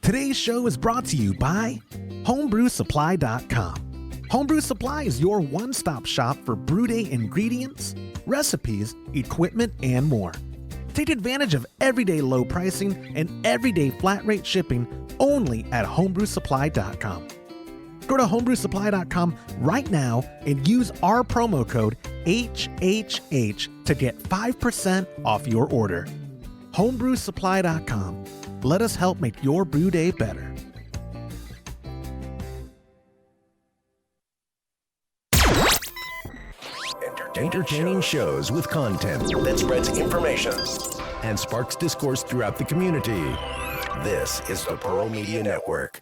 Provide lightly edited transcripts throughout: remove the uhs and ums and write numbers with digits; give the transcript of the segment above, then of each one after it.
Today's show is brought to you by HomebrewSupply.com. Homebrew Supply is your one-stop shop for brew day ingredients, recipes, equipment, and more. Take advantage of everyday low pricing and everyday flat rate shipping only at HomebrewSupply.com. Go to HomebrewSupply.com right now and use our promo code HHH to get 5% off your order. HomebrewSupply.com. Let us help make your brew day better. Entertaining shows with content that spreads information and sparks discourse throughout the community. This is the Pearl Media Network.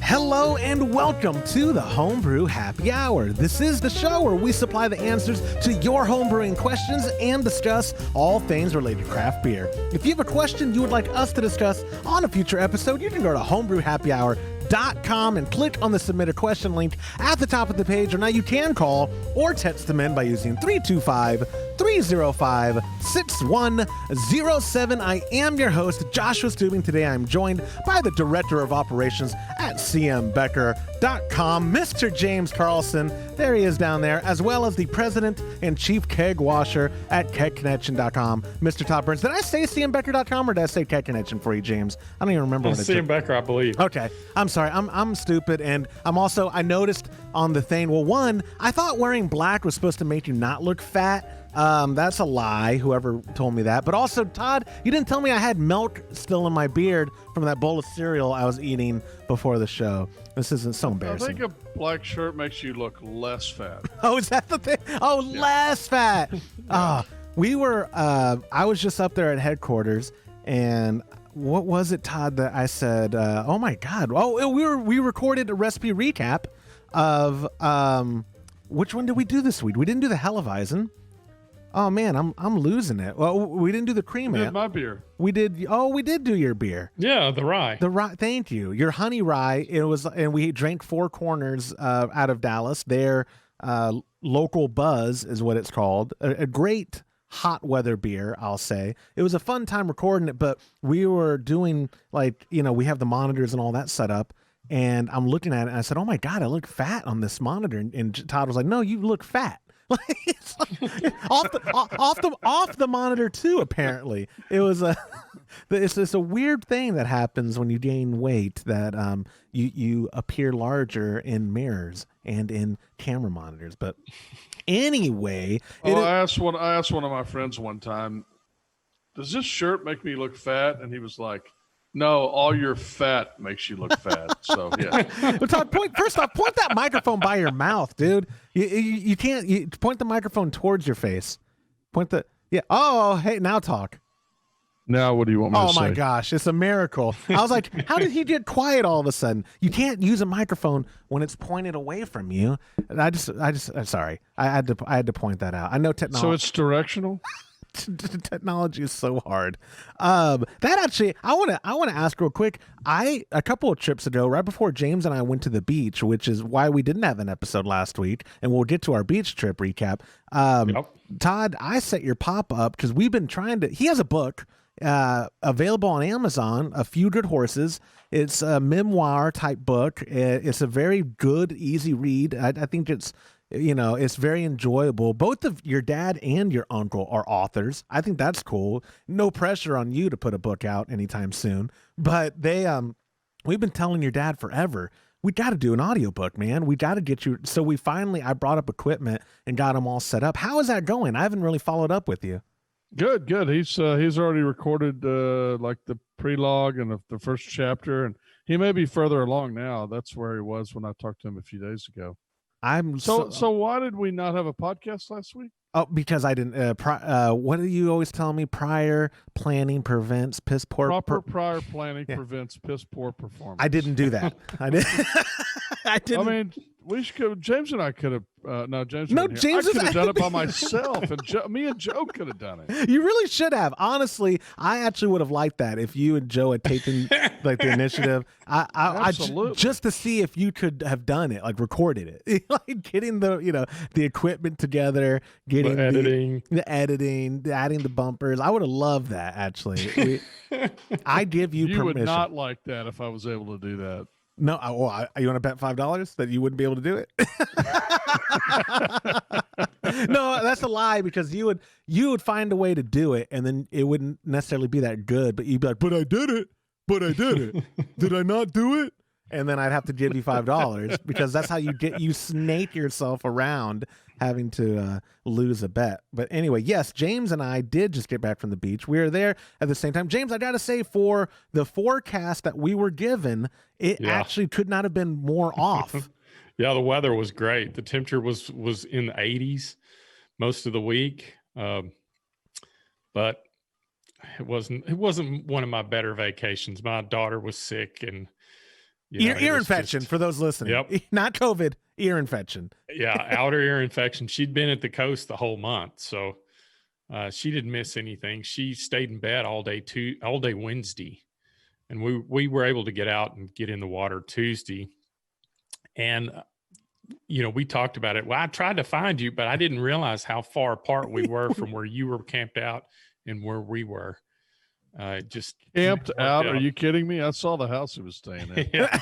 Hello and welcome to the Homebrew Happy Hour. This is the show where we supply the answers to your homebrewing questions and discuss all things related to craft beer. If you have a question you would like us to discuss on a future episode, you can go to homebrewhappyhour.com and click on the submit a question link at the top of the page, or now you can call or text them in by using 325-305-6107. I am your host, Joshua Stubing. Today I'm joined by the Director of Operations at cmbecker.com, Mr. James Carlson. There he is down there, as well as the President and Chief Keg Washer at kegconnection.com, Mr. Todd Burns. Did I say cmbecker.com or did I say Keg Connection for you, James? I don't even remember what I said. CM Becker, I believe. Okay, I'm sorry. I'm stupid, and I noticed on the thing, well, one, I thought wearing black was supposed to make you not look fat. That's a lie, whoever told me that. But also, Todd, you didn't tell me I had milk still in my beard from that bowl of cereal I was eating before the show. This isn't so embarrassing. I think a black shirt makes you look less fat. Oh, is that the thing? Oh, yeah. Less fat. I was just up there at headquarters, and what was it, Todd, that I said, oh my God. Oh, we recorded a recipe recap of, which one did we do this week? We didn't do the Helleweisen. Oh man, I'm losing it. Well, we didn't do the cream ale. Did my beer. We did do your beer. Yeah, the rye. The rye. Thank you. Your honey rye. It was, and we drank Four Corners out of Dallas. Their local buzz is what it's called. A great hot weather beer, I'll say. It was a fun time recording it, but we were doing we have the monitors and all that set up, and I'm looking at it and I said, "Oh my God, I look fat on this monitor." And Todd was like, "No, you look fat." off the monitor too. Apparently, it was it's a weird thing that happens when you gain weight, that you appear larger in mirrors and in camera monitors. But anyway, I asked one of my friends one time, "Does this shirt make me look fat?" And he was like, "No, all your fat makes you look fat." So yeah. But Todd, first off, point that microphone by your mouth, dude. You can't point the microphone towards your face. Oh, hey, now talk. Now what do you want me to say? Oh my gosh, it's a miracle. I was like, how did he get quiet all of a sudden? You can't use a microphone when it's pointed away from you. And I'm sorry. I had to point that out. I know technology. So it's directional? Technology is so hard. That actually, I want to ask real quick. A couple of trips ago, right before James and I went to the beach, which is why we didn't have an episode last week, and we'll get to our beach trip recap. Yep. Todd, I set your pop up because we've been trying to. He has a book available on Amazon, A Few Good Horses. It's a memoir type book. It's a very good, easy read. I think it's very enjoyable. Both of your dad and your uncle are authors. I think that's cool. No pressure on you to put a book out anytime soon. But we've been telling your dad forever, we got to do an audiobook, man. We got to get you. So I brought up equipment and got them all set up. How is that going? I haven't really followed up with you. Good. He's already recorded like the prelogue and the first chapter, and he may be further along now. That's where he was when I talked to him a few days ago. So why did we not have a podcast last week? Oh, because I didn't. What do you always tell me? Prior planning prevents piss poor. Proper prior planning prevents piss poor performance. I didn't do that. I did. I didn't. I mean, we should. James and I could have. No, James. No, wasn't here. James I could have done it by myself, and me and Joe could have done it. You really should have. Honestly, I actually would have liked that if you and Joe had taken like the initiative. Absolutely. Just to see if you could have done it, like recorded it, like getting the the equipment together, getting the editing, adding the bumpers. I would have loved that. Actually, I give you permission. You would not like that if I was able to do that. No, you want to bet $5 that you wouldn't be able to do it? No, that's a lie, because you would find a way to do it, and then it wouldn't necessarily be that good. But you'd be like, "But I did it! But I did it! Did I not do it?" And then I'd have to give you $5 because that's how you snake yourself around having to lose a bet. But anyway, yes, James and I did just get back from the beach. We were there at the same time. James, I got to say, for the forecast that we were given, it actually could not have been more off. Yeah, the weather was great. The temperature was in the 80s most of the week. But it wasn't one of my better vacations. My daughter was sick, and ear infection for those listening. Yep. Not COVID, ear infection. Yeah, outer ear infection. She'd been at the coast the whole month, so she didn't miss anything. She stayed in bed all day Wednesday, and we were able to get out and get in the water Tuesday. And we talked about it. Well, I tried to find you, but I didn't realize how far apart we were from where you were camped out and where we were. Just camped out. Are you kidding me? I saw the house he was staying in. Yeah.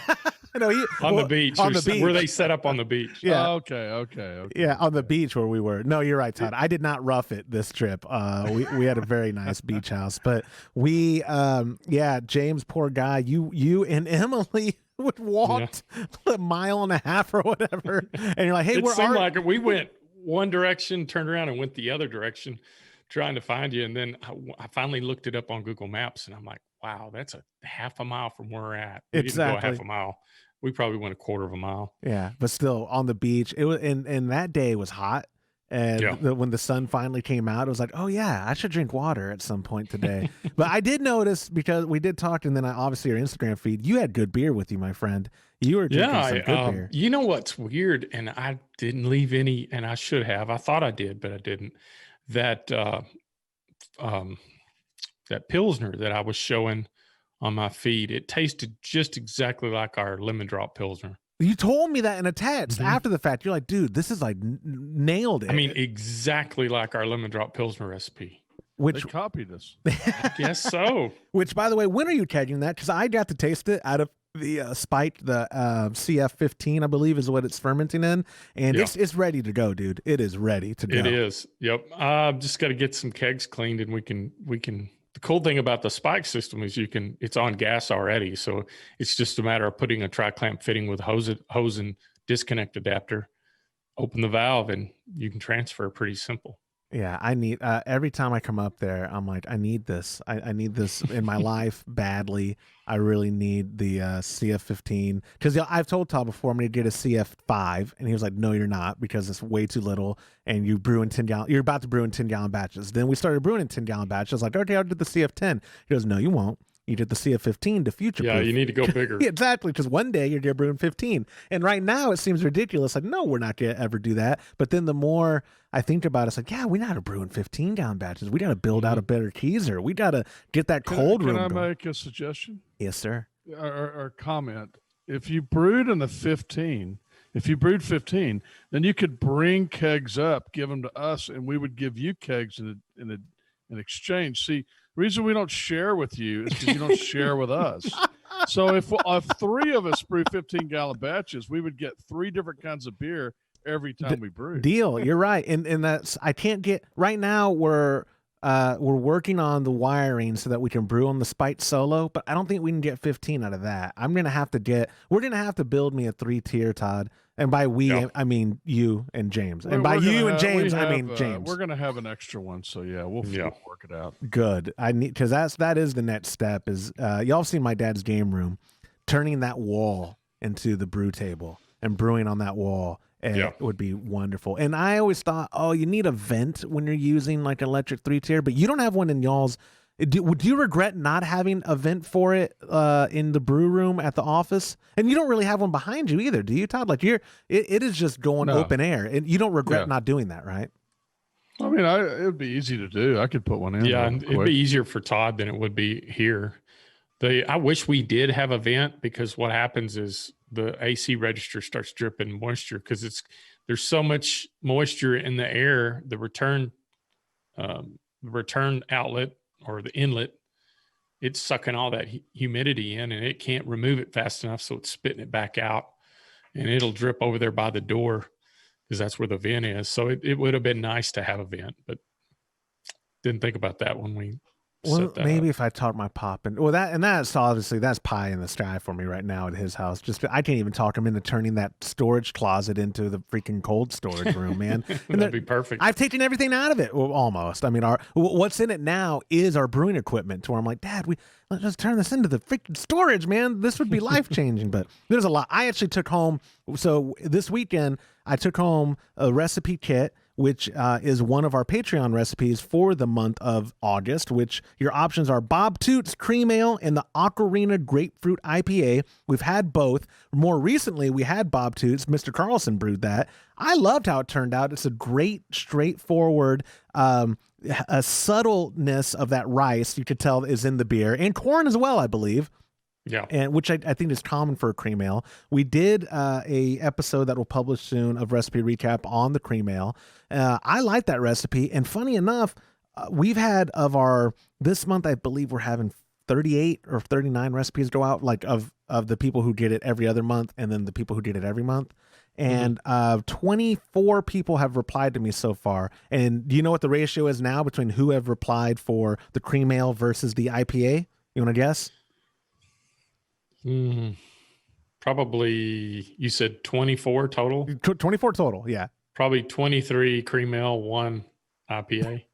On the beach. On the beach. Where they set up on the beach. Yeah. Okay. Yeah, on the beach where we were. No, you're right, Todd. I did not rough it this trip. We had a very nice beach house, but James, poor guy, you and Emily would walk a mile and a half or whatever, and you're like, "Hey, it seemed like we went one direction, turned around, and went the other direction, trying to find you." And then I finally looked it up on Google Maps, and I'm like, "Wow, that's a half a mile from where we're at." We didn't go a half a mile. We probably went a quarter of a mile. Yeah, but still on the beach. It was, and that day was hot. And when the sun finally came out, it was like, oh, yeah, I should drink water at some point today. But I did notice, because we did talk, and then obviously your Instagram feed, you had good beer with you, my friend. You were drinking some good beer. You know what's weird, and I didn't leave any, and I should have. I thought I did, but I didn't. That Pilsner that I was showing on my feed, it tasted just exactly like our lemon drop Pilsner. You told me that in a text after the fact. You're like, dude, this is like nailed it. I mean, exactly like our lemon drop Pilsner recipe. They copied us. I guess so. Which, by the way, when are you kegging that? Because I got to taste it out of the spiked, the CF15, I believe is what it's fermenting in. And it's ready to go, dude. It is ready to go. It is. Yep. Just got to get some kegs cleaned, and we can. The cool thing about the spike system is it's on gas already. So it's just a matter of putting a tri-clamp fitting with hose and disconnect adapter, open the valve, and you can transfer. Pretty simple. Yeah, I need every time I come up there, I'm like, I need this. I need this in my life badly. I really need the CF15, because I've told Todd before I'm going to get a CF5, and he was like, no, you're not, because it's way too little, and you brew in 10-gallon. You're about to brew in 10-gallon batches. Then we started brewing in 10-gallon batches. I was like, okay, I'll do the CF10. He goes, no, you won't. You did the CF15 to future-proof. Yeah, you need to go bigger. Exactly, because one day you're going to brew in 15. And right now it seems ridiculous. Like, no, we're not going to ever do that. But then the more I think about it, it's like, yeah, we know how to brew in 15-gallon batches. We got to build out a better keezer. We got to get that cold room. Can I make a suggestion? Yes, sir. Or comment. If you brewed in the 15, if you brewed 15, then you could bring kegs up, give them to us, and we would give you kegs in exchange. See, the reason we don't share with you is because you don't share with us. So if three of us brew 15-gallon batches, we would get 3 different kinds of beer every time we brew. Deal. You're right. And that's, I can't get, right now we're working on the wiring so that we can brew on the spiked solo, but I don't think we can get 15 out of that. We're going to have to build me a 3-tier, Todd. And by I mean you and James. And by you and James, I mean James. We're going to have an extra one. So we'll work it out. Good. Because that is the next step is, y'all seen my dad's game room, turning that wall into the brew table and brewing on that wall. It would be wonderful. And I always thought, you need a vent when you're using like an electric 3-tier, but you don't have one in y'all's Do you regret not having a vent for it in the brew room at the office? And you don't really have one behind you either, do you, Todd? Like it is just going open air, and you don't regret not doing that, right? I mean, it would be easy to do. I could put one in. Yeah, it'd be easier for Todd than it would be here. I wish we did have a vent, because what happens is the AC register starts dripping moisture because there's so much moisture in the air. The return outlet or the inlet, it's sucking all that humidity in, and it can't remove it fast enough, so it's spitting it back out, and it'll drip over there by the door because that's where the vent is. So it would have been nice to have a vent, but didn't think about that when we set that maybe up. if I talk my pop that's obviously that's pie in the sky for me right now at his house. I can't even talk him into turning that storage closet into the freaking cold storage room, man. That'd be perfect. I've taken everything out of it, well, almost. I mean, what's in it now is our brewing equipment. To where I'm like, Dad, let's just turn this into the freaking storage, man. This would be life changing. But there's a lot. I actually took home. So this weekend, I took home a recipe kit, which is one of our Patreon recipes for the month of August, which your options are Bob Toots Cream Ale and the Ocarina Grapefruit IPA. We've had both. More recently, we had Bob Toots. Mr. Carlson brewed that. I loved how it turned out. It's a great, straightforward, a subtleness of that rice you could tell is in the beer, and corn as well, I believe. Yeah, and which I think is common for a cream ale. We did a episode that will publish soon of recipe recap on the cream ale. I like that recipe, and funny enough, we've had this month, I believe we're having 38 or 39 recipes go out, like of the people who get it every other month, and then the people who get it every month. And 24 people have replied to me so far. And do you know what the ratio is now between who have replied for the cream ale versus the IPA? You want to guess? Probably, you said 24 total? 24 total, yeah. Probably 23 cream ale, 1 IPA.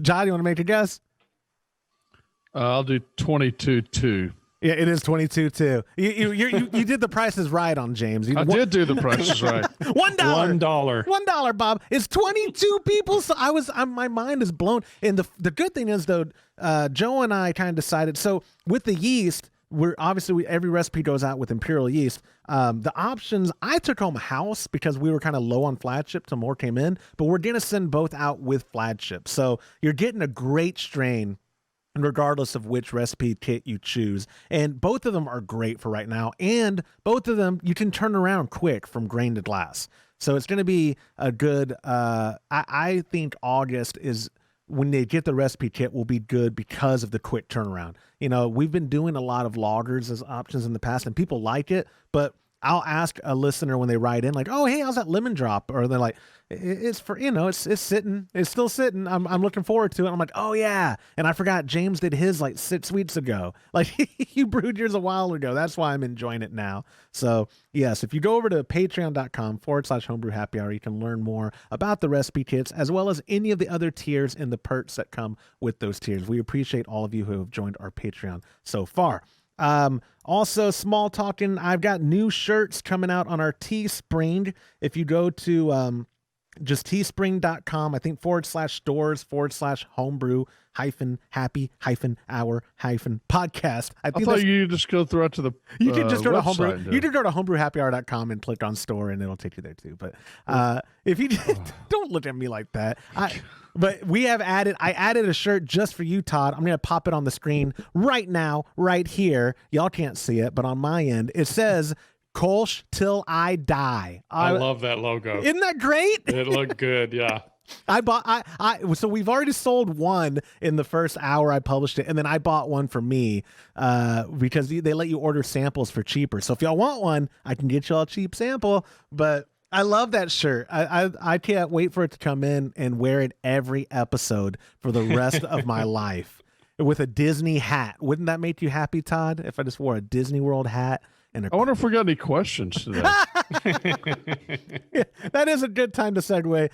John, you want to make a guess? I'll do 22-2. Yeah, it is 22-2. You did the prices right on James. I did do the prices right. $1, Bob. It's 22 people. So my mind is blown. And the good thing is though, Joe and I kind of decided. So with the yeast, every recipe goes out with imperial yeast. The options, I took home a house because we were kind of low on flagship till more came in, but we're going to send both out with flagship. So you're getting a great strain regardless of which recipe kit you choose. And both of them are great for right now. And both of them, you can turn around quick from grain to glass. So it's going to be a good, I think August is, when they get the recipe kit, will be good because of the quick turnaround. You know, we've been doing a lot of lagers as options in the past, and people like it, but I'll ask a listener when they write in, like, oh, hey, how's that lemon drop? Or they're like, it's for, it's sitting. It's still sitting. I'm looking forward to it. I'm like, oh, yeah. And I forgot James did his like 6 weeks ago. Like, you brewed yours a while ago. That's why I'm enjoying it now. So, yes, if you go over to patreon.com/homebrew happy hour, you can learn more about the recipe kits as well as any of the other tiers and the perks that come with those tiers. We appreciate all of you who have joined our Patreon so far. Also, small talking, I've got new shirts coming out on our Teespring. If you go to just teespring.com, I think /stores/homebrew happy hour podcast. I thought you just go through to the you can just go to homebrew. Dude. You can go to homebrewhappyhour.com and click on store, and it'll take you there too. But if you don't look at me like that, but I added a shirt just for you, Todd. I'm going to pop it on the screen right now, right here. Y'all can't see it, but on my end, it says Kolsch till I die. I love that logo. Isn't that great? It looked good. Yeah. So we've already sold one in the first hour I published it, and then I bought one for me because they let you order samples for cheaper. So if y'all want one, I can get y'all a cheap sample, but I love that shirt. I can't wait for it to come in and wear it every episode for the rest of my life with a Disney hat. Wouldn't that make you happy, Todd, if I just wore a Disney World hat? I wonder if we got any questions today. Yeah, that is a good time to segue.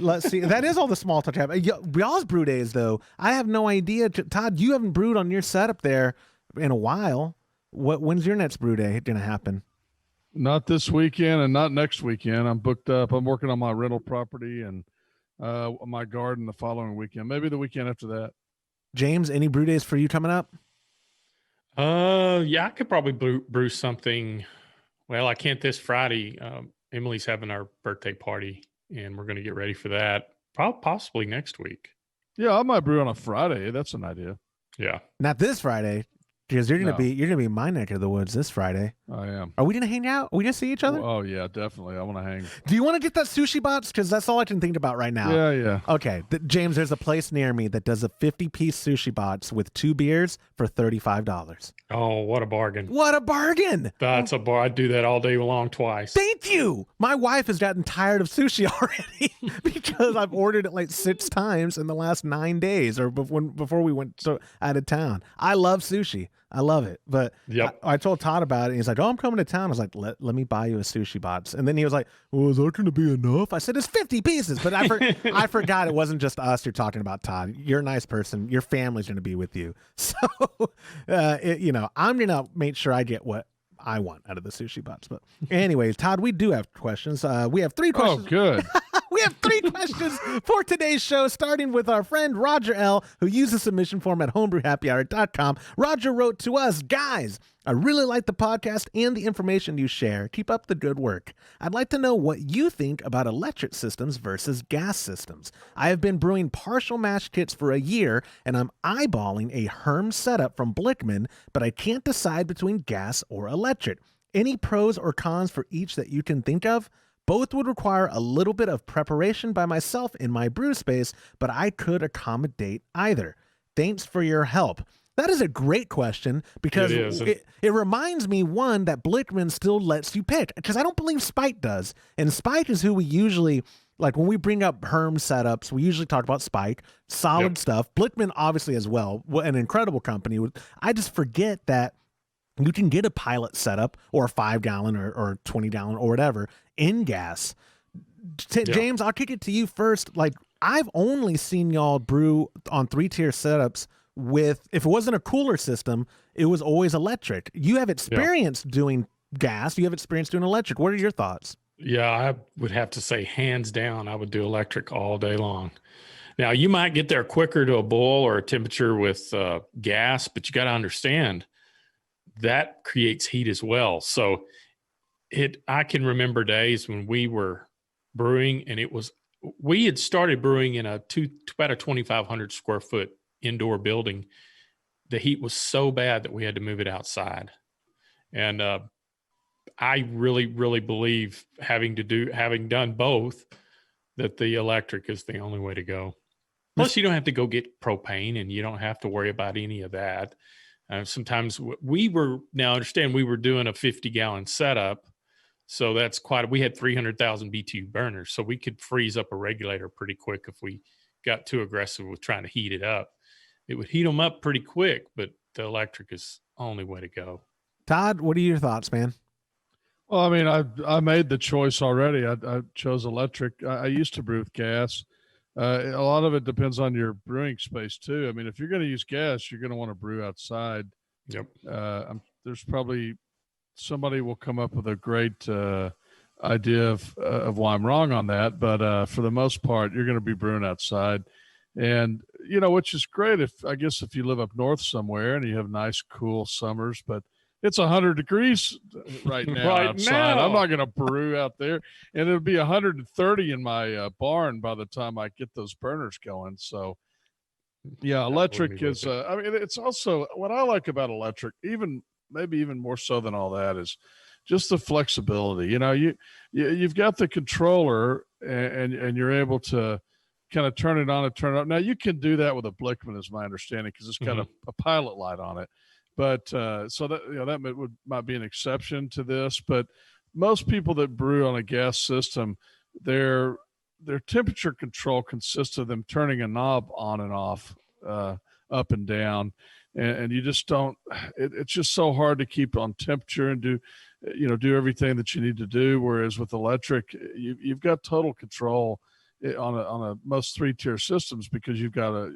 Let's see. That is all the small talk. Y'all's brew days, though. I have no idea. Todd, you haven't brewed on your setup there in a while. When's your next brew day going to happen? Not this weekend and not next weekend. I'm booked up. I'm working on my rental property and my garden the following weekend. Maybe the weekend after that. James, any brew days for you coming up? Yeah, I could probably brew something. Well, I can't this Friday. Emily's having our birthday party, and we're going to get ready for that. Possibly next week. Yeah, I might brew on a Friday. That's an idea. Yeah, not this Friday, because you're gonna be in my neck of the woods this Friday. I am. Are we gonna hang out? Are we gonna see each other? Oh yeah, definitely. I want to hang. Do you want to get that sushi box? Because that's all I can think about right now. Yeah. Okay, James, there's a place near me that does a 50-piece sushi box with 2 beers for $35. Oh, what a bargain! What a bargain! That's a bar. I'd do that all day long twice. Thank you. My wife has gotten tired of sushi already because I've ordered it like 6 times in the last 9 days, or before we went out of town. I love sushi. I love it. But yep. I told Todd about it, and he's like, "Oh, I'm coming to town." I was like, let me buy you a sushi box. And then he was like, "Well, is that going to be enough?" I said, "It's 50 pieces." But I forgot it wasn't just us you're talking about, Todd. You're a nice person. Your family's going to be with you. So, I'm going to make sure I get what I want out of the sushi box. But anyways, Todd, we do have questions. We have 3 questions. Oh, good. We have 3 questions for today's show, starting with our friend Roger L., who used the submission form at homebrewhappyhour.com. Roger wrote to us, "Guys, I really like the podcast and the information you share. Keep up the good work. I'd like to know what you think about electric systems versus gas systems. I have been brewing partial mash kits for a year, and I'm eyeballing a Herm setup from Blickman, but I can't decide between gas or electric. Any pros or cons for each that you can think of? Both would require a little bit of preparation by myself in my brew space, but I could accommodate either. Thanks for your help." That is a great question, because it reminds me, one, that Blickman still lets you pick, because I don't believe Spike does. And Spike is who we usually, like when we bring up Herm setups, we usually talk about Spike, solid stuff. Blickman obviously as well, an incredible company. I just forget that you can get a pilot setup or a 5-gallon or 20-gallon or whatever in gas. James, I'll kick it to you first. Like, I've only seen y'all brew on 3-tier setups with, if it wasn't a cooler system, it was always electric. You have experience doing gas. You have experience doing electric. What are your thoughts? Yeah, I would have to say hands down, I would do electric all day long. Now, you might get there quicker to a boil or a temperature with gas, but you got to understand that creates heat as well. So I can remember days when we were brewing, and we had started brewing in about a 2,500 square foot indoor building. The heat was so bad that we had to move it outside. And I really, really believe having done both, that the electric is the only way to go. Plus, you don't have to go get propane, and you don't have to worry about any of that. Sometimes we were doing a 50-gallon setup. So that's we had 300,000 BTU burners. So we could freeze up a regulator pretty quick if we got too aggressive with trying to heat it up. It would heat them up pretty quick, but the electric is the only way to go. Todd, what are your thoughts, man? Well, I mean, I made the choice already. I chose electric. I used to brew with gas. A lot of it depends on your brewing space too. I mean, if you're going to use gas, you're going to want to brew outside. Yep. There's probably somebody will come up with a great idea of why I'm wrong on that. But for the most part, you're going to be brewing outside, and which is great if you live up north somewhere and you have nice, cool summers, but it's 100 degrees right now outside. I'm not going to brew out there, and it'll be 130 in my barn by the time I get those burners going. So, yeah, electric is. It's also what I like about electric, maybe even more so than all that, is just the flexibility. You've got the controller, and you're able to kind of turn it on and turn it up. Now you can do that with a Blickman, is my understanding, because it's got a pilot light on it. But so that might be an exception to this. But most people that brew on a gas system, their temperature control consists of them turning a knob on and off, up and down, and you just don't. It's just so hard to keep on temperature and do everything that you need to do. Whereas with electric, you've got total control on most 3-tier systems, because you've got a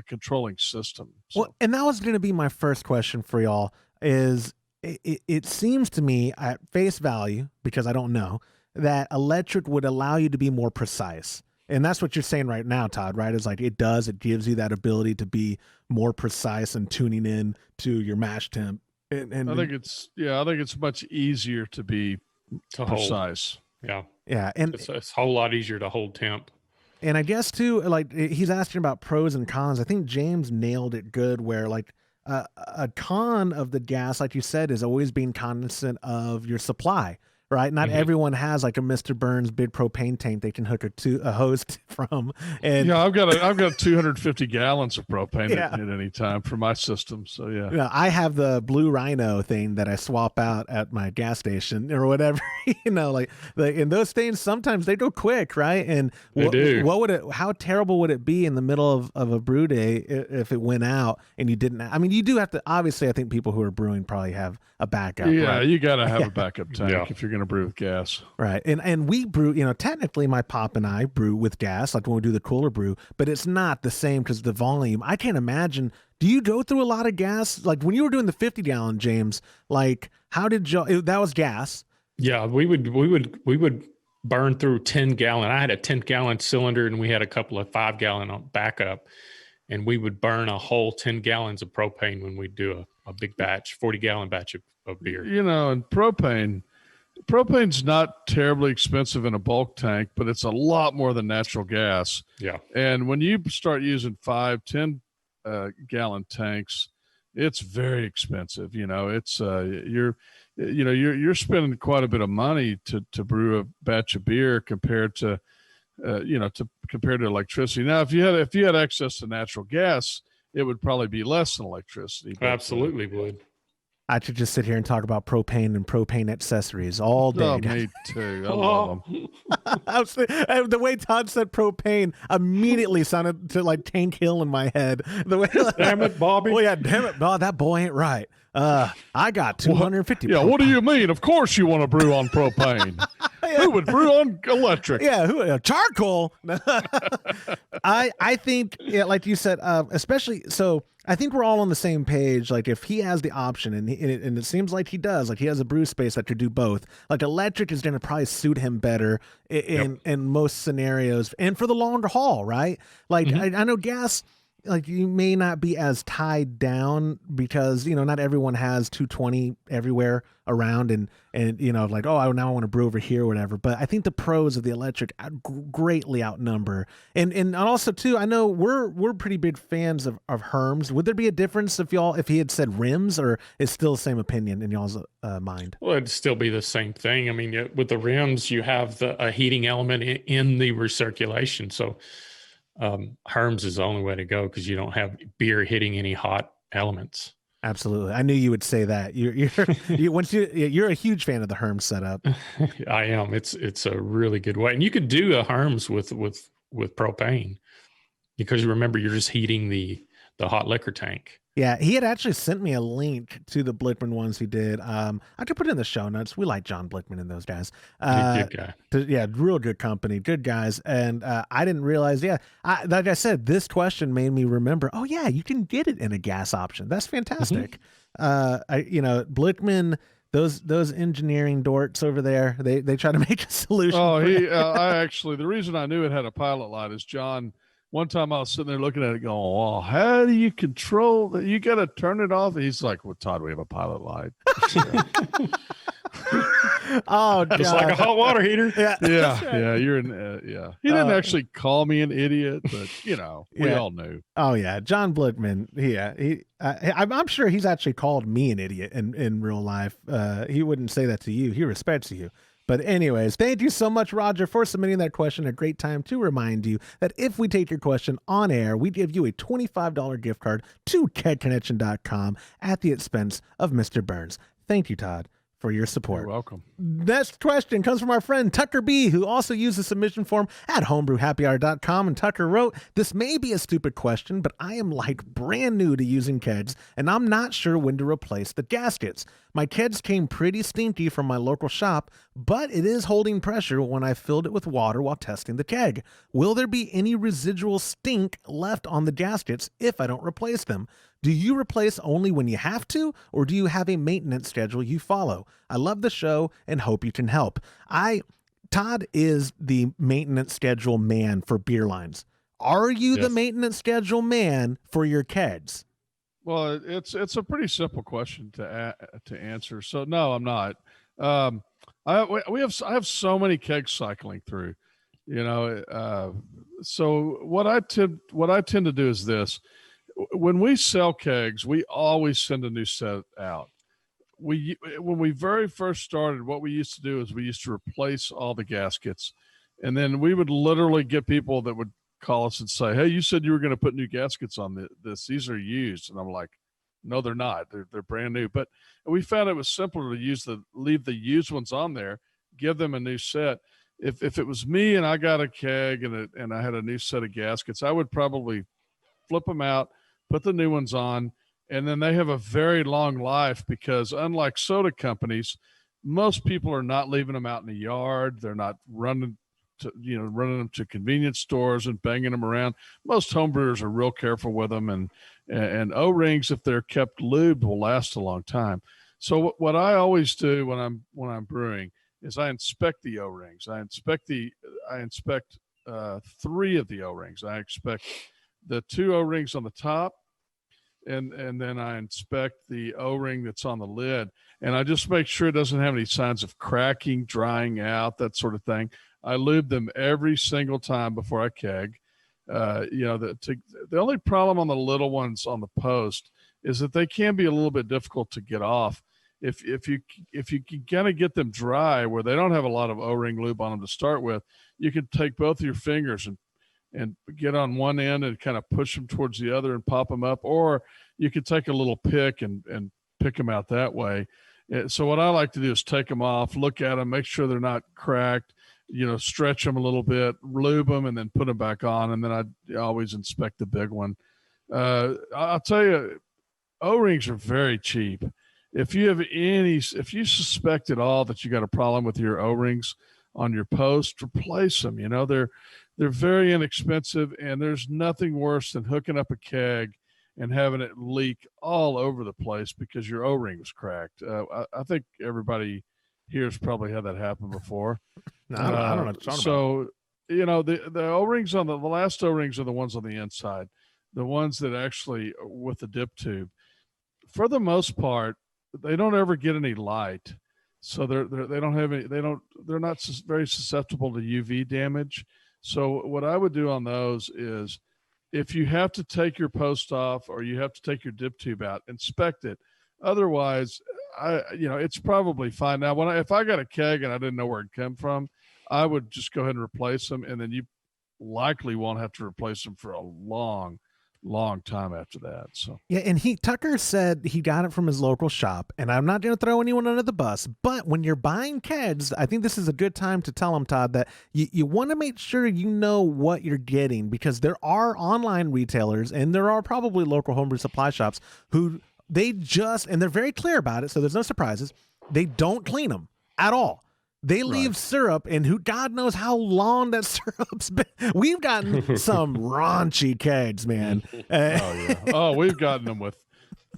controlling system. So. Well, and that was going to be my first question for y'all. Is it seems to me at face value, because I don't know, that electric would allow you to be more precise. And that's what you're saying right now, Todd, right? It's like it gives you that ability to be more precise and tuning in to your mash temp. And I think it's much easier to be precise. Hold. Yeah. And it's a whole lot easier to hold temp. And I guess too, like he's asking about pros and cons. I think James nailed it good where like a con of the gas, like you said, is always being cognizant of your supply. Right, not everyone has like a Mr. Burns big propane tank they can hook a hose from. And I've got 250 gallons of propane at any time for my system. So I have the Blue Rhino thing that I swap out at my gas station or whatever. And those things sometimes they go quick, right? And they do. How terrible would it be in the middle of a brew day if it went out and you didn't? I mean, you do have to. Obviously, I think people who are brewing probably have a backup. Yeah, right? You got to have a backup tank if you're going to brew with gas. Right. And we brew, technically my pop and I brew with gas, like when we do the cooler brew, but it's not the same because the volume. I can't imagine. Do you go through a lot of gas? Like when you were doing the 50-gallon, James, like how did that was gas? Yeah, we would burn through 10-gallon. I had a 10-gallon cylinder and we had a couple of 5-gallon on backup, and we would burn a whole 10 gallons of propane when we do a big batch, 40-gallon batch of beer. And propane's not terribly expensive in a bulk tank, but it's a lot more than natural gas. Yeah. And when you start using 5-10 gallon tanks, it's very expensive. It's you're spending quite a bit of money to brew a batch of beer compared to electricity. Now, if you had access to natural gas, it would probably be less than electricity. Absolutely would. I could just sit here and talk about propane and propane accessories all day. Oh, me too. I love them. The way Todd said propane immediately sounded to like Tank Hill in my head. The way, damn it, Bobby. Oh yeah, damn it, Bob. That boy ain't right. I got 250. Yeah, what do you mean? Of course you want to brew on propane. Who would brew on electric? Yeah, charcoal. I think, like you said, especially so. I think we're all on the same page. Like if he has the option, and it seems like he does, like he has a brew space that could do both. Like electric is going to probably suit him better in most scenarios, and for the longer haul, right? Like I know gas. Like you may not be as tied down because not everyone has 220 everywhere around and like now I want to brew over here or whatever. But I think the pros of the electric greatly outnumber. And also too, I know we're pretty big fans of Herms. Would there be a difference if he had said rims, or is still the same opinion in y'all's mind? Well, it'd still be the same thing. I mean, with the rims, you have a heating element in the recirculation, so. Herms is the only way to go because you don't have beer hitting any hot elements. Absolutely, I knew you would say that. You're a huge fan of the Herms setup. I am. It's a really good way, and you could do a Herms with propane because remember you're just heating the hot liquor tank. Yeah, he had actually sent me a link to the Blickman ones he did. I could put it in the show notes. We like John Blickman and those guys. Good guy. Real good company, good guys. And I didn't realize, like I said, this question made me remember, oh yeah, you can get it in a gas option. That's fantastic. Blickman, those engineering dorks over there, they try to make a solution. Oh, the reason I knew it had a pilot light is John. One time I was sitting there looking at it going, well, how do you control that? You got to turn it off. He's like, well, Todd, we have a pilot light. Oh, God. Just like a hot water heater. Yeah. Yeah. You're He didn't actually call me an idiot, but we all knew. Oh yeah. John Blickman. I'm sure he's actually called me an idiot in real life. He wouldn't say that to you. He respects you. But anyways, thank you so much, Roger, for submitting that question. A great time to remind you that if we take your question on air, we give you a $25 gift card to kegconnection.com at the expense of Mr. Burns. Thank you, Todd, for your support. You're welcome. Next question comes from our friend Tucker B, who also used the submission form at homebrewhappyhour.com. And Tucker wrote, this may be a stupid question, but I am like brand new to using kegs, and I'm not sure when to replace the gaskets. My kegs came pretty stinky from my local shop, but it is holding pressure when I filled it with water while testing the keg. Will there be any residual stink left on the gaskets if I don't replace them? Do you replace only when you have to, or do you have a maintenance schedule you follow? I love the show and hope you can help. Todd is the maintenance schedule man for beer lines. Are you the Yes. maintenance schedule man for your kegs? Well, it's a pretty simple question to answer. So no, I'm not. I have so many kegs cycling through, so what I tend to do is this: when we sell kegs, we always send a new set out. When we very first started, what we used to do is we used to replace all the gaskets, and then we would literally get people that would call us and say, "Hey, you said you were going to put new gaskets on this. These are used." And I'm like, "No, they're not. They're brand new." But we found it was simpler to leave the used ones on there, give them a new set. If it was me and I got a keg and I had a new set of gaskets, I would probably flip them out, put the new ones on, and then they have a very long life because unlike soda companies, most people are not leaving them out in the yard. They're not running them to convenience stores and banging them around. Most homebrewers are real careful with them, and O-rings, if they're kept lubed, will last a long time. So what I always do when I'm brewing is I inspect the O-rings. I inspect 3 of the O-rings. I inspect the 2 O-rings on the top, and then I inspect the O-ring that's on the lid, and I just make sure it doesn't have any signs of cracking, drying out, that sort of thing. I lube them every single time before I keg. The only problem on the little ones on the post is that they can be a little bit difficult to get off. If you can kind of get them dry where they don't have a lot of O-ring lube on them to start with, you can take both of your fingers and get on one end and kind of push them towards the other and pop them up, or you could take a little pick and pick them out that way. So what I like to do is take them off, look at them, make sure they're not cracked, stretch them a little bit, lube them, and then put them back on. And then I always inspect the big one. I'll tell you, O-rings are very cheap. If you suspect at all that you got a problem with your O-rings on your post, replace them. They're very inexpensive, and there's nothing worse than hooking up a keg and having it leak all over the place because your O-ring was cracked. I think everybody here has probably had that happen before. No, I don't know what you're talking about. The O-rings the last O-rings are the ones on the inside, the ones that actually with the dip tube. For the most part, they don't ever get any light, so they're not very susceptible to UV damage. So what I would do on those is, if you have to take your post off or you have to take your dip tube out, inspect it. Otherwise, it's probably fine. Now, if I got a keg and I didn't know where it came from, I would just go ahead and replace them, and then you likely won't have to replace them for a long time after that. So yeah, and Tucker said he got it from his local shop, and I'm not going to throw anyone under the bus, but when you're buying kegs, I think this is a good time to tell them, Todd, that you want to make sure you know what you're getting, because there are online retailers and there are probably local homebrew supply shops who and they're very clear about it, so there's no surprises. They don't clean them at all. They leave syrup, and God knows how long that syrup's been. We've gotten some raunchy kegs, man. We've gotten them with,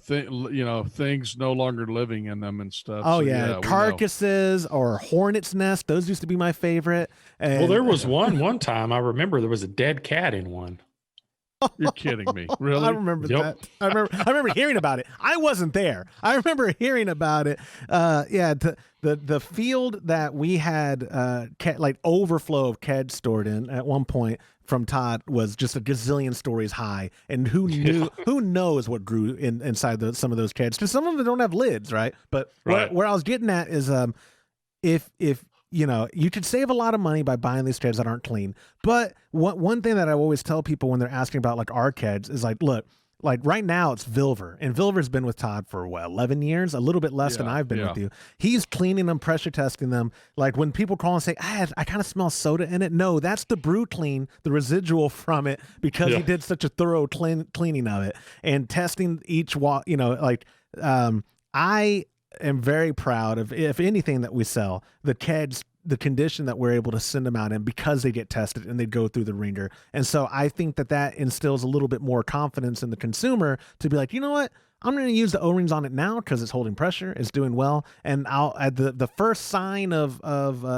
things no longer living in them and stuff. Oh, so, yeah, carcasses or hornet's nest. Those used to be my favorite. And, there was one time, I remember there was a dead cat in one. You're kidding me. Really? I remember that. I remember hearing about it. I wasn't there. I remember hearing about it. The field that we had overflow of kegs stored in at one point from Todd was just a gazillion stories high. And who knows what grew inside some of those kegs? Because some of them don't have lids, right? But where I was getting at is if you could save a lot of money by buying these kegs that aren't clean. But one thing that I always tell people when they're asking about like our kegs is look, right now it's Vilver, and Vilver's been with Todd for 11 years, a little bit less than I've been with you. He's cleaning them, pressure testing them. Like when people call and say, I kind of smell soda in it. No, that's the brew clean, the residual from it, because he did such a thorough cleaning of it and testing each I am very proud of, if anything that we sell, the kegs, the condition that we're able to send them out in, because they get tested and they go through the ringer. And so I think that instills a little bit more confidence in the consumer to be like, you know what? I'm going to use the O-rings on it now because it's holding pressure, it's doing well, and I'll at the first sign of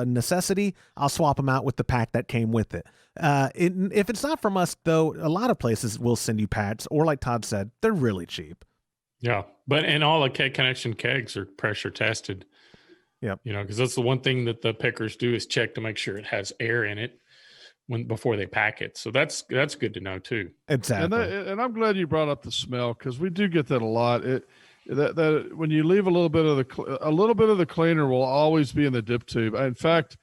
necessity, I'll swap them out with the pack that came with it. If it's not from us, though, a lot of places will send you packs, or like Todd said, they're really cheap. Yeah, and all the keg connection kegs are pressure tested. Yep. Because that's the one thing that the pickers do is check to make sure it has air in it before they pack it. So that's good to know too. Exactly. And I'm glad you brought up the smell, because we do get that a lot. That when you leave a little bit of the cleaner will always be in the dip tube. In fact,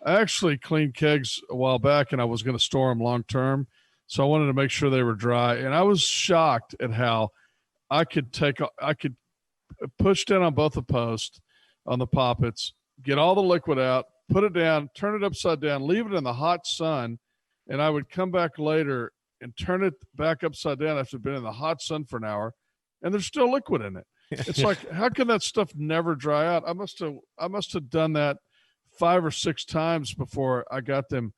I actually cleaned kegs a while back, and I was going to store them long term, so I wanted to make sure they were dry. And I was shocked at how I could push down on both the posts on the poppets, get all the liquid out, put it down, turn it upside down, leave it in the hot sun, and I would come back later and turn it back upside down after it'd been in the hot sun for an hour, and there's still liquid in it. It's like, how can that stuff never dry out? I must have done that 5 or 6 times before I got them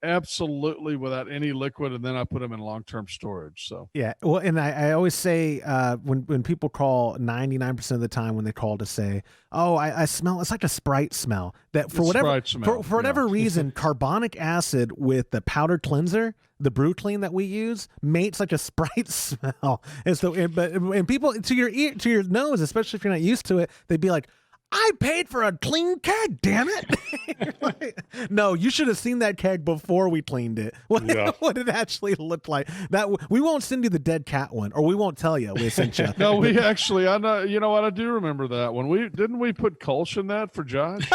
absolutely without any liquid, and then I put them in long-term storage. So yeah, well, and I always say when people call, 99% of the time when they call to say, oh, I smell, it's like a Sprite smell, that for whatever reason, carbonic acid with the powder cleanser, the brew clean that we use, makes like a Sprite smell. And so, and people to your nose, especially if you're not used to it, they'd be like, I paid for a clean keg, damn it. Like, no, you should have seen that keg before we cleaned it. What it actually looked like. That we won't send you the dead cat one, or we won't tell you we sent you. No, we actually, I know, you know what, I do remember that one. We put Kolsch in that for Josh?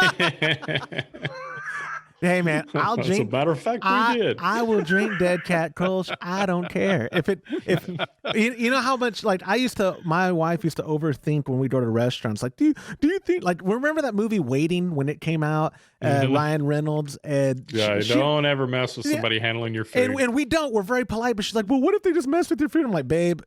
Hey man, I'll drink. As a matter of fact, we did. I will drink dead cat Kolsch. I don't care if you know how much, like, my wife used to overthink when we go to restaurants. Like, do you think, like, remember that movie Waiting when it came out? Ryan Reynolds and don't ever mess with somebody handling your food. And we don't. We're very polite, but she's like, well, what if they just mess with your food? I'm like, babe,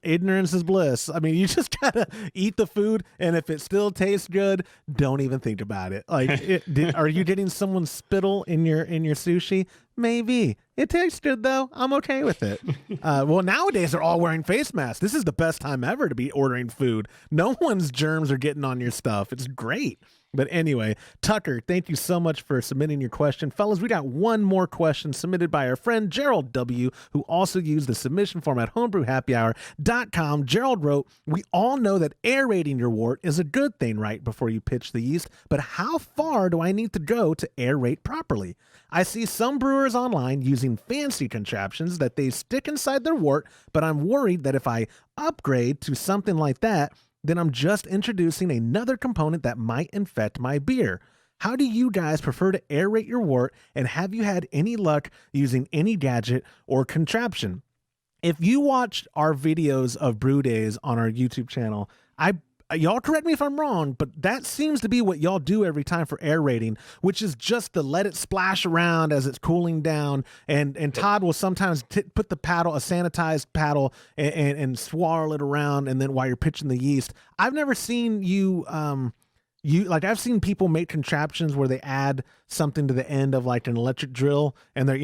ignorance is bliss. I mean, you just gotta eat the food, and if it still tastes good, don't even think about it. Like, are you getting someone's spittle in your sushi? Maybe. It tastes good though. I'm okay with it. Well, nowadays they're all wearing face masks. This is the best time ever to be ordering food. No one's germs are getting on your stuff. It's great. But anyway, Tucker, thank you so much for submitting your question. Fellas, we got one more question submitted by our friend Gerald W., who also used the submission form at homebrewhappyhour.com. Gerald wrote, we all know that aerating your wort is a good thing right before you pitch the yeast, but how far do I need to go to aerate properly? I see some brewers online using fancy contraptions that they stick inside their wort, but I'm worried that if I upgrade to something like that, then I'm just introducing another component that might infect my beer. How do you guys prefer to aerate your wort, and have you had any luck using any gadget or contraption? If you watched our videos of brew days on our YouTube channel, y'all correct me if I'm wrong, but that seems to be what y'all do every time for aerating, which is just to let it splash around as it's cooling down. And Todd will sometimes put the paddle, a sanitized paddle, and swirl it around, and then while you're pitching the yeast. I've never seen you, I've seen people make contraptions where they add something to the end of like an electric drill, and they're,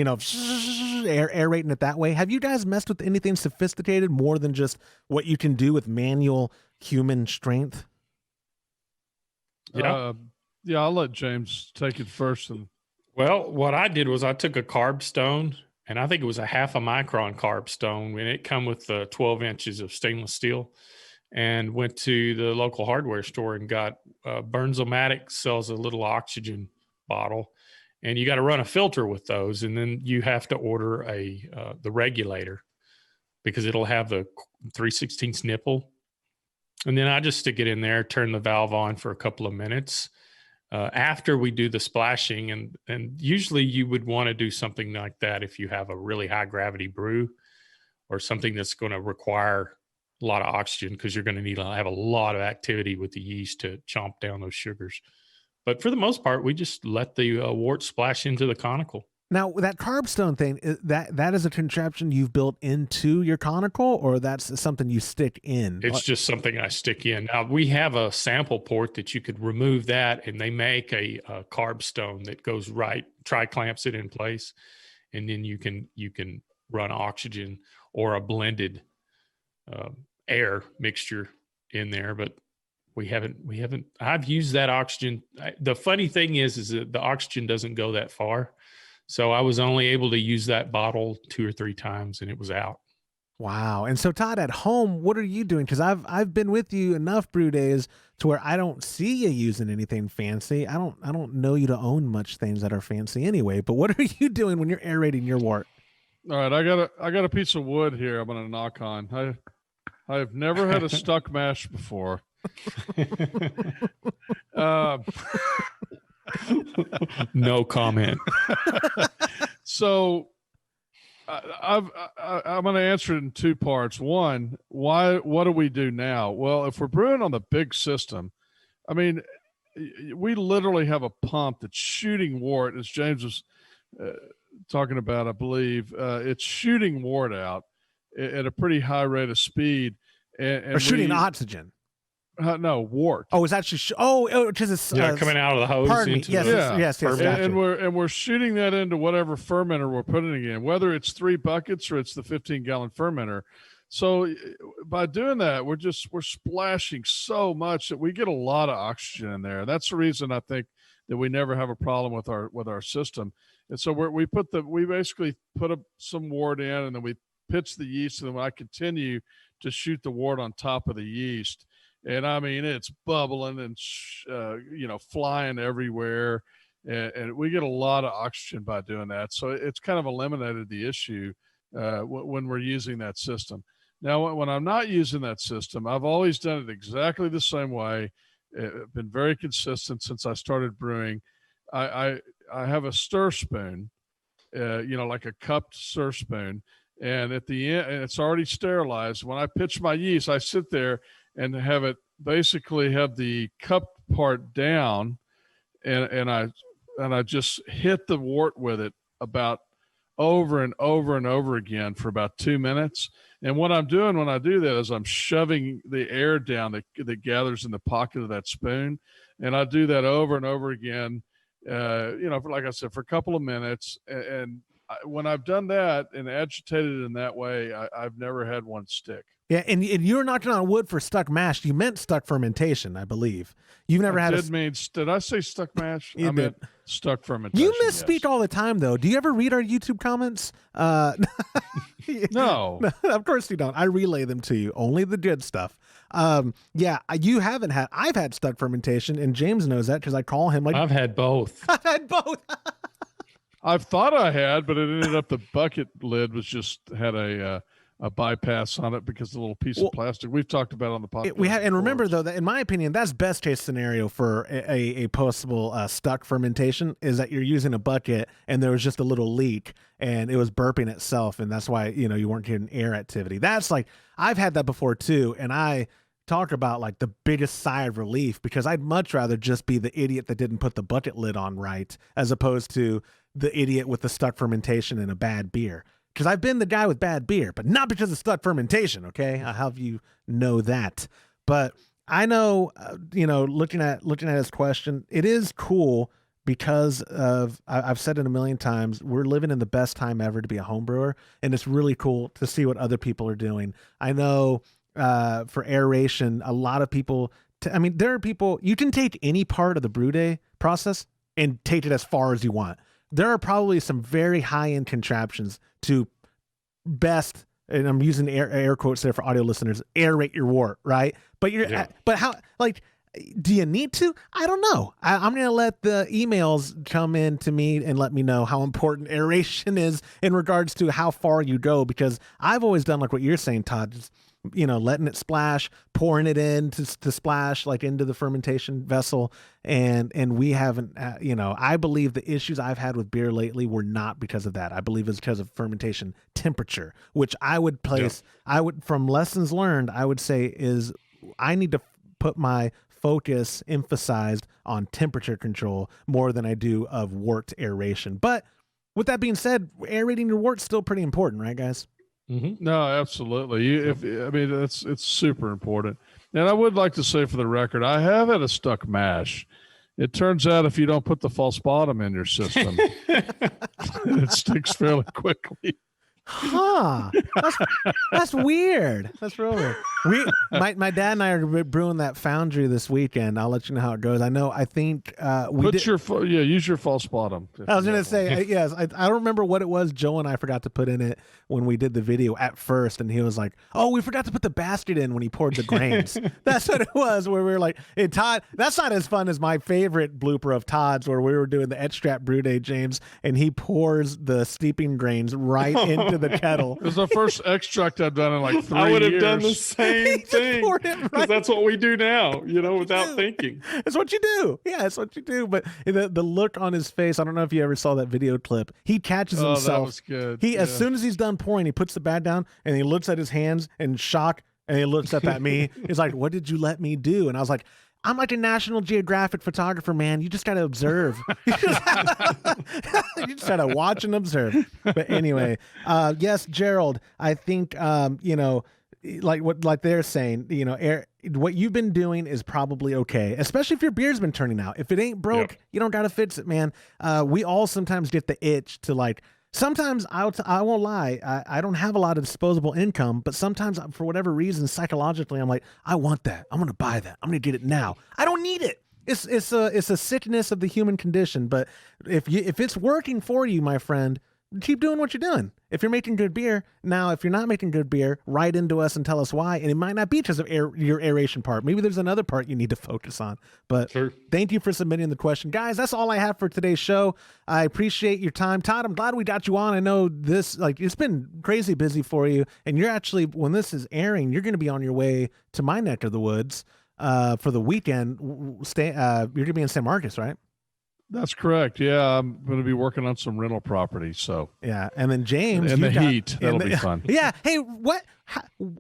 aerating it that way. Have you guys messed with anything sophisticated more than just what you can do with manual human strength? I'll let James take it first. Well, what I did was I took a carb stone, and I think it was a 0.5 micron carb stone, and it come with 12 inches of stainless steel, and went to the local hardware store and got Burns-O-Matic sells a little oxygen bottle, and you got to run a filter with those, and then you have to order the regulator, because it'll have the 3/16 nipple. And then I just stick it in there, turn the valve on for a couple of minutes after we do the splashing. And usually you would want to do something like that if you have a really high gravity brew or something that's going to require a lot of oxygen, because you're going to need to have a lot of activity with the yeast to chomp down those sugars. But for the most part, we just let the wort splash into the conical. Now, that carb stone thing, that is a contraption you've built into your conical, or that's something you stick in? It's just something I stick in. Now, we have a sample port that you could remove that, and they make a carb stone that goes right, tri-clamps it in place, and then you can run oxygen or a blended air mixture in there, but we haven't, I've used that oxygen. The funny thing is that the oxygen doesn't go that far. So I was only able to use that bottle 2 or 3 times and it was out. Wow. And so Todd, at home, what are you doing? Because I've been with you enough brew days to where I don't see you using anything fancy. I don't know you to own much things that are fancy anyway. But what are you doing when you're aerating your wort? All right, I got a piece of wood here. I'm gonna knock on. I've never had a stuck mash before. No comment. So I'm going to answer it in 2 parts. One, what do we do now? Well, if we're brewing on the big system, I mean, we literally have a pump that's shooting wort, as James was talking about, I believe. It's shooting wort out at a pretty high rate of speed. And shooting oxygen. No, wort. Oh, it's actually because it's coming out of the hose. Pardon me. Yes. Gotcha. And we're shooting that into whatever fermenter we're putting it in, whether it's 3 buckets or it's the 15-gallon fermenter. So by doing that, we're splashing so much that we get a lot of oxygen in there. That's the reason I think that we never have a problem with our system. And so we basically put some wort in, and then we pitch the yeast, and then I continue to shoot the wort on top of the yeast. And I mean, it's bubbling and, flying everywhere. And we get a lot of oxygen by doing that. So it's kind of eliminated the issue when we're using that system. Now, when I'm not using that system, I've always done it exactly the same way. I've been very consistent since I started brewing. I have a stir spoon, like a cupped stir spoon. And at the end, and it's already sterilized. When I pitch my yeast, I sit there and have it basically have the cup part down, and I just hit the wort with it about over and over and over again for about 2 minutes. And what I'm doing when I do that is I'm shoving the air down that gathers in the pocket of that spoon, and I do that over and over again. Like I said, for a couple of minutes, and when I've done that and agitated it in that way, I've never had one stick. Yeah, and you were knocking on wood for stuck mash. You meant stuck fermentation, I believe. You've never had did I say stuck mash? I meant stuck fermentation. You misspeak all the time, though. Do you ever read our YouTube comments? No. Of course you don't. I relay them to you. Only the good stuff. You haven't had. I've had stuck fermentation, and James knows that because I call him like. I've had both. I've had both. I've thought I had, but it ended up the bucket lid had a bypass on it because of the little piece of plastic. We've talked about it on the podcast. And remember though that in my opinion, that's best case scenario for a possible stuck fermentation is that you're using a bucket and there was just a little leak and it was burping itself, and that's why you weren't getting air activity. That's like I've had that before too, and I talk about like the biggest sigh of relief because I'd much rather just be the idiot that didn't put the bucket lid on right as opposed to the idiot with the stuck fermentation and a bad beer. Because I've been the guy with bad beer, but not because of stuck fermentation, okay? I'll have you know that. But I know, looking at his question, it is cool because of, I've said it a million times, we're living in the best time ever to be a home brewer, and it's really cool to see what other people are doing. I know for aeration, a lot of people, there are people, you can take any part of the brew day process and take it as far as you want. There are probably some very high-end contraptions to best, and I'm using air quotes there for audio listeners, aerate your wort, right? But but how, do you need to? I don't know. I'm going to let the emails come in to me and let me know how important aeration is in regards to how far you go, because I've always done like what you're saying, Todd, just, letting it splash, pouring it in to splash like into the fermentation vessel. And we haven't, I believe the issues I've had with beer lately were not because of that. I believe it's because of fermentation temperature, which I would place, from lessons learned, I would say is I need to put my focus emphasized on temperature control more than I do of wort aeration. But with that being said, aerating your wort's still pretty important, right, guys? Mm-hmm. No, absolutely. It's super important. And I would like to say for the record, I have had a stuck mash. It turns out if you don't put the false bottom in your system, it sticks fairly quickly. Huh. That's weird. That's real weird. My dad and I are brewing that foundry this weekend. I'll let you know how it goes. I think use your false bottom. I was going to say, yes, I don't remember what it was Joe and I forgot to put in it when we did the video at first. And he was like, oh, we forgot to put the basket in when he poured the grains. That's what it was, where we were like, hey, Todd, that's not as fun as my favorite blooper of Todd's, where we were doing the extract brew day, James, and he pours the steeping grains right into the kettle. It was the first extract I've done in like 3 years. I would have done the same thing, because right. that's what we do now, without thinking. It's what you do. Yeah, it's what you do. But the look on his face, I don't know if you ever saw that video clip. He catches himself. That was good. As soon as he's done pouring, he puts the bat down and he looks at his hands in shock, and he looks up at me. He's like, what did you let me do? And I was like, I'm like a National Geographic photographer, man. You just got to observe. You just got to watch and observe. But anyway, yes, Gerald, I think, like they're saying, what you've been doing is probably okay, especially if your beer's been turning out. If it ain't broke, you don't got to fix it, man. We all sometimes get the itch to sometimes I won't lie. I don't have a lot of disposable income, but sometimes for whatever reason, psychologically, I'm like, I want that. I'm going to buy that. I'm going to get it now. I don't need it. It's a sickness of the human condition. But if it's working for you, my friend, keep doing what you're doing. If you're making good beer, now, if you're not making good beer, write into us and tell us why. And it might not be because of your aeration part. Maybe there's another part you need to focus on. But Thank you for submitting the question. Guys, that's all I have for today's show. I appreciate your time. Todd, I'm glad we got you on. I know this, it's been crazy busy for you. And you're actually, when this is airing, you're going to be on your way to my neck of the woods for the weekend. You're going to be in San Marcos, right? That's correct. Yeah, I'm going to be working on some rental property. So yeah, and then James and the heat, that'll be fun. Yeah. Hey,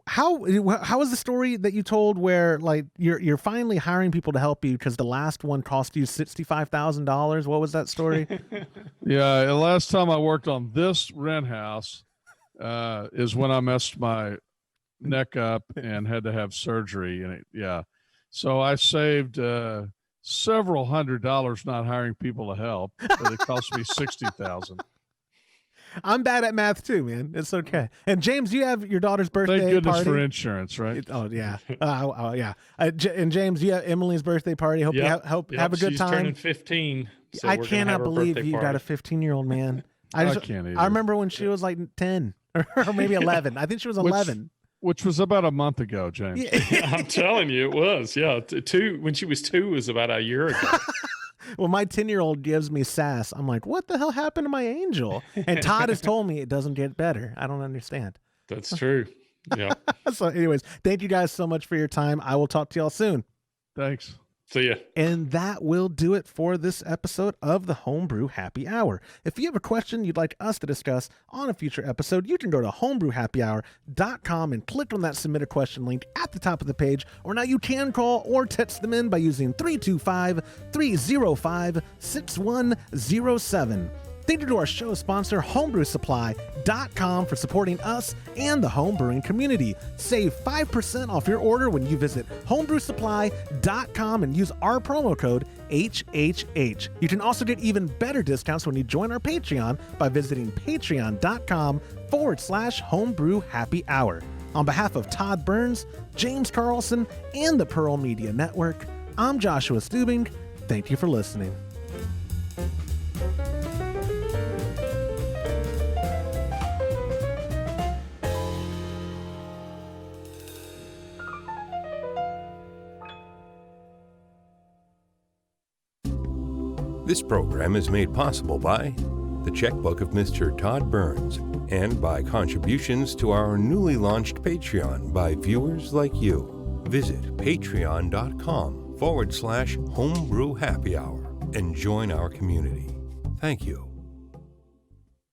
how was the story that you told where you're finally hiring people to help you because the last one cost you $65,000? What was that story? Yeah, the last time I worked on this rent house is when I messed my neck up and had to have surgery. And so I saved several $100s not hiring people to help, but it cost me $60,000. I'm bad at math too, man. It's okay. And James, you have your daughter's birthday party. Thank goodness party. for insurance, right? Yeah. Yeah. And James, you have Emily's birthday party. Hope you have a good She's time. Turning 15. So I cannot believe you got a 15-year-old man. I can't either. I remember when she was like 10 or maybe 11. I think she was 11. Which was about a month ago, James. Yeah, I'm telling you, it was. Yeah, when she was 2 was about a year ago. Well, my 10-year-old gives me sass. I'm like, what the hell happened to my angel? And Todd has told me it doesn't get better. I don't understand. That's true. Yeah. So anyways, thank you guys so much for your time. I will talk to y'all soon. Thanks. See ya. And that will do it for this episode of the Homebrew Happy Hour. If you have a question you'd like us to discuss on a future episode, you can go to homebrewhappyhour.com and click on that submit a question link at the top of the page. Or now you can call or text them in by using 325-305-6107. Thank you to our show sponsor, homebrewsupply.com, for supporting us and the homebrewing community. Save 5% off your order when you visit homebrewsupply.com and use our promo code HHH. You can also get even better discounts when you join our Patreon by visiting patreon.com/homebrew happy hour. On behalf of Todd Burns, James Carlson, and the Pearl Media Network, I'm Joshua Stubing. Thank you for listening. This program is made possible by the checkbook of Mr. Todd Burns and by contributions to our newly launched Patreon by viewers like you. Visit patreon.com/homebrew happy hour and join our community. Thank you.